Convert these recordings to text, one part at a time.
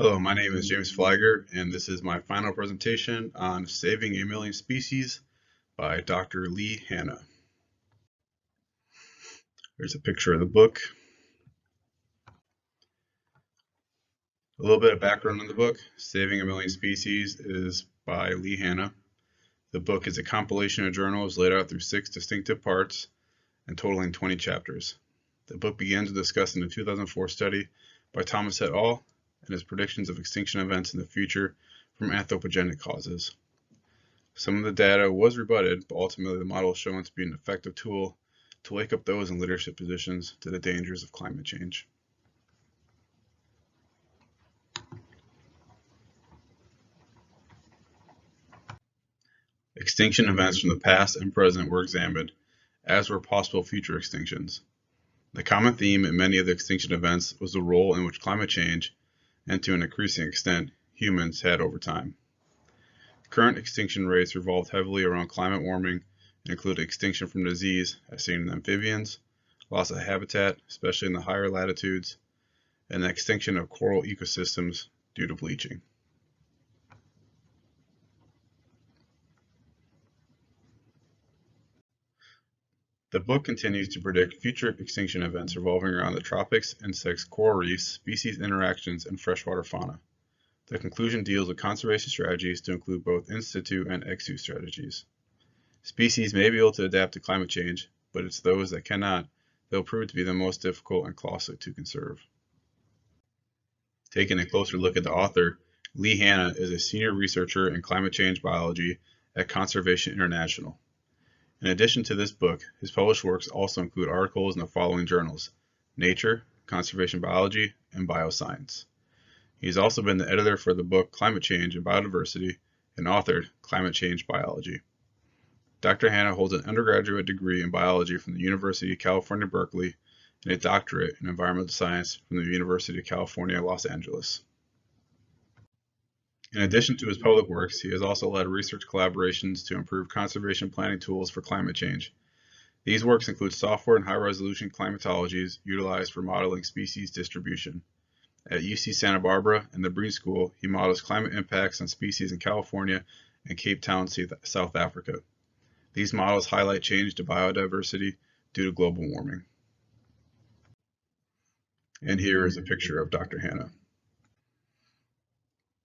Hello, my name is James Flagger, and this is my final presentation on Saving a Million Species by Dr. Lee Hanna. Here's a picture of the book. A little bit of background on the book. Saving a Million Species is by Lee Hanna. The book is a compilation of journals laid out through 6 distinctive parts and totaling 20 chapters. The book begins with discussing the 2004 study by Thomas et al. And his predictions of extinction events in the future from anthropogenic causes. Some of the data was rebutted, but ultimately the model is shown to be an effective tool to wake up those in leadership positions to the dangers of climate change. Extinction events from the past and present were examined, as were possible future extinctions. The common theme in many of the extinction events was the role in which climate change, and to an increasing extent, humans had over time. Current extinction rates revolved heavily around climate warming and include extinction from disease, as seen in amphibians, loss of habitat, especially in the higher latitudes, and the extinction of coral ecosystems due to bleaching. The book continues to predict future extinction events revolving around the tropics, insects, coral reefs, species interactions, and freshwater fauna. The conclusion deals with conservation strategies to include both in situ and ex situ strategies. Species may be able to adapt to climate change, but it's those that cannot that will prove to be the most difficult and costly to conserve. Taking a closer look at the author, Lee Hanna is a senior researcher in climate change biology at Conservation International. In addition to this book, his published works also include articles in the following journals: Nature, Conservation Biology, and Bioscience. He has also been the editor for the book Climate Change and Biodiversity and authored Climate Change Biology. Dr. Hanna holds an undergraduate degree in biology from the University of California, Berkeley, and a doctorate in environmental science from the University of California, Los Angeles. In addition to his public works, he has also led research collaborations to improve conservation planning tools for climate change. These works include software and high-resolution climatologies utilized for modeling species distribution. At UC Santa Barbara and the Breen School, he models climate impacts on species in California and Cape Town, South Africa. These models highlight change to biodiversity due to global warming. And here is a picture of Dr. Hanna.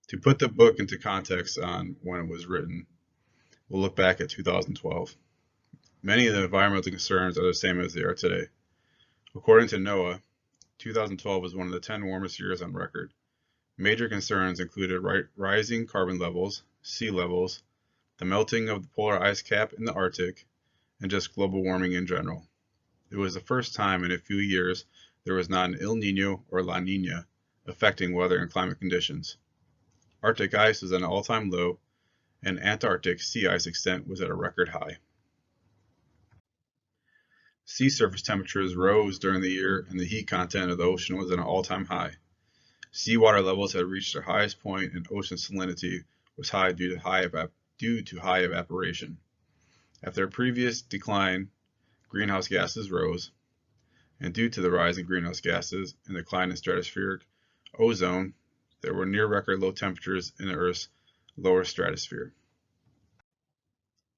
To put the book into context on when it was written, we'll look back at 2012. Many of the environmental concerns are the same as they are today. According to NOAA, 2012 was one of the 10 warmest years on record. Major concerns included rising carbon levels, sea levels, the melting of the polar ice cap in the Arctic, and just global warming in general. It was the first time in a few years there was not an El Niño or La Niña affecting weather and climate conditions. Arctic ice was at an all-time low, and Antarctic sea ice extent was at a record high. Sea surface temperatures rose during the year, and the heat content of the ocean was at an all-time high. Seawater levels had reached their highest point, and ocean salinity was high due to high evaporation. After a previous decline, greenhouse gases rose, and due to the rise in greenhouse gases and decline in stratospheric ozone, there were near record low temperatures in the Earth's lower stratosphere.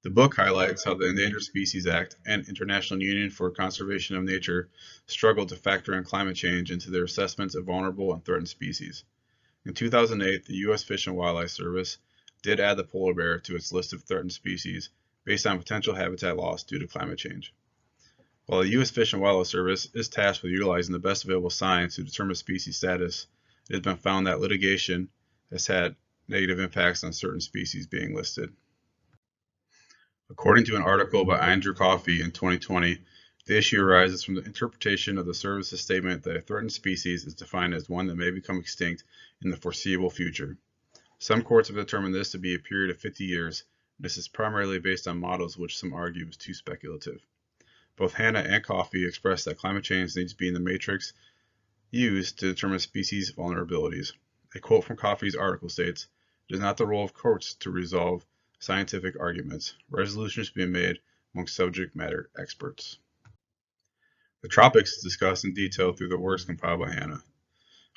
The book highlights how the Endangered Species Act and International Union for Conservation of Nature struggled to factor in climate change into their assessments of vulnerable and threatened species. In 2008, the U.S. Fish and Wildlife Service did add the polar bear to its list of threatened species based on potential habitat loss due to climate change. While the U.S. Fish and Wildlife Service is tasked with utilizing the best available science to determine species status, it has been found that litigation has had negative impacts on certain species being listed. According to an article by Andrew Coffey in 2020, the issue arises from the interpretation of the service's statement that a threatened species is defined as one that may become extinct in the foreseeable future. Some courts have determined this to be a period of 50 years, and this is primarily based on models which some argue is too speculative. Both Hanna and Coffey expressed that climate change needs to be in the matrix used to determine species vulnerabilities. A quote from Coffey's article states, "It is not the role of courts to resolve scientific arguments. Resolutions should be made among subject matter experts." The tropics is discussed in detail through the works compiled by Hanna.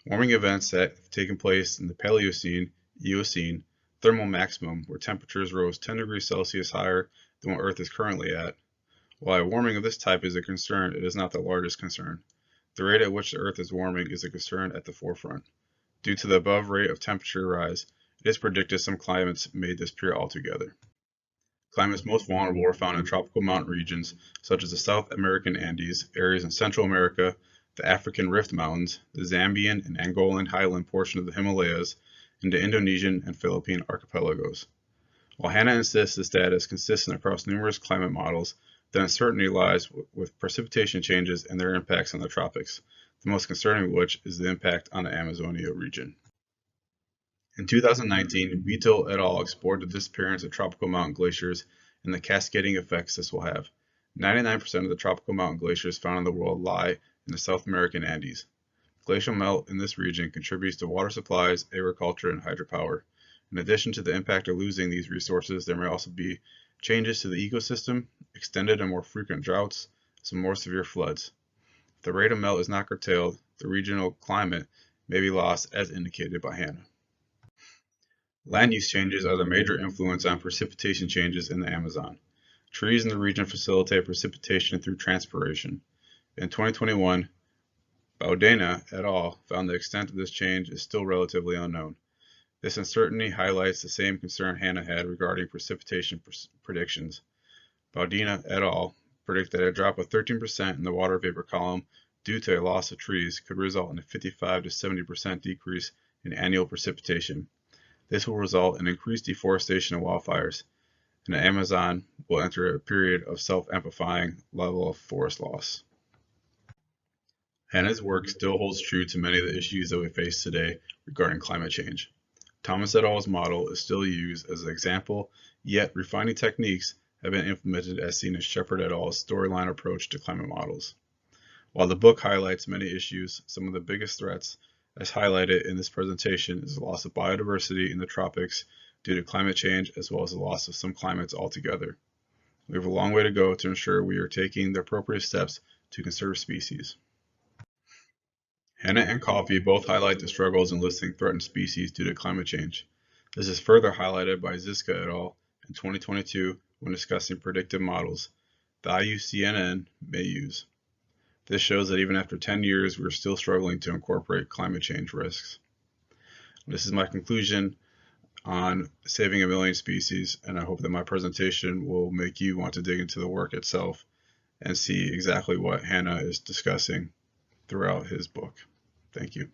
Warming events that have taken place in the Paleocene, Eocene, thermal maximum, where temperatures rose 10 degrees Celsius higher than what Earth is currently at. While a warming of this type is a concern, it is not the largest concern. The rate at which the Earth is warming is a concern at the forefront. Due to the above rate of temperature rise, it is predicted some climates may disappear altogether. Climates most vulnerable are found in tropical mountain regions, such as the South American Andes, areas in Central America, the African Rift Mountains, the Zambian and Angolan highland portion of the Himalayas, and the Indonesian and Philippine archipelagos. While Hanna insists this data is consistent across numerous climate models, the uncertainty lies with precipitation changes and their impacts on the tropics, the most concerning of which is the impact on the Amazonia region. In 2019, Vito et al. Explored the disappearance of tropical mountain glaciers and the cascading effects this will have. 99% of the tropical mountain glaciers found in the world lie in the South American Andes. Glacial melt in this region contributes to water supplies, agriculture, and hydropower. In addition to the impact of losing these resources, there may also be changes to the ecosystem, extended and more frequent droughts, some more severe floods. If the rate of melt is not curtailed, the regional climate may be lost as indicated by Hanna. Land use changes are the major influence on precipitation changes in the Amazon. Trees in the region facilitate precipitation through transpiration. In 2021, Baudena et al. Found the extent of this change is still relatively unknown. This uncertainty highlights the same concern Hanna had regarding precipitation predictions. Baudena et al. Predict that a drop of 13% in the water vapor column due to a loss of trees could result in a 55 to 70% decrease in annual precipitation. This will result in increased deforestation and wildfires, and the Amazon will enter a period of self-amplifying level of forest loss. Hanna's work still holds true to many of the issues that we face today regarding climate change. Thomas et al.'s model is still used as an example, yet refining techniques have been implemented as seen in Shepard et al.'s storyline approach to climate models. While the book highlights many issues, some of the biggest threats, as highlighted in this presentation, is the loss of biodiversity in the tropics due to climate change, as well as the loss of some climates altogether. We have a long way to go to ensure we are taking the appropriate steps to conserve species. Hanna and Coffey both highlight the struggles in listing threatened species due to climate change. This is further highlighted by Ziska et al. In 2022 when discussing predictive models the IUCN may use. This shows that even after 10 years, we're still struggling to incorporate climate change risks. This is my conclusion on saving a million species, and I hope that my presentation will make you want to dig into the work itself and see exactly what Hanna is discussing throughout his book. Thank you.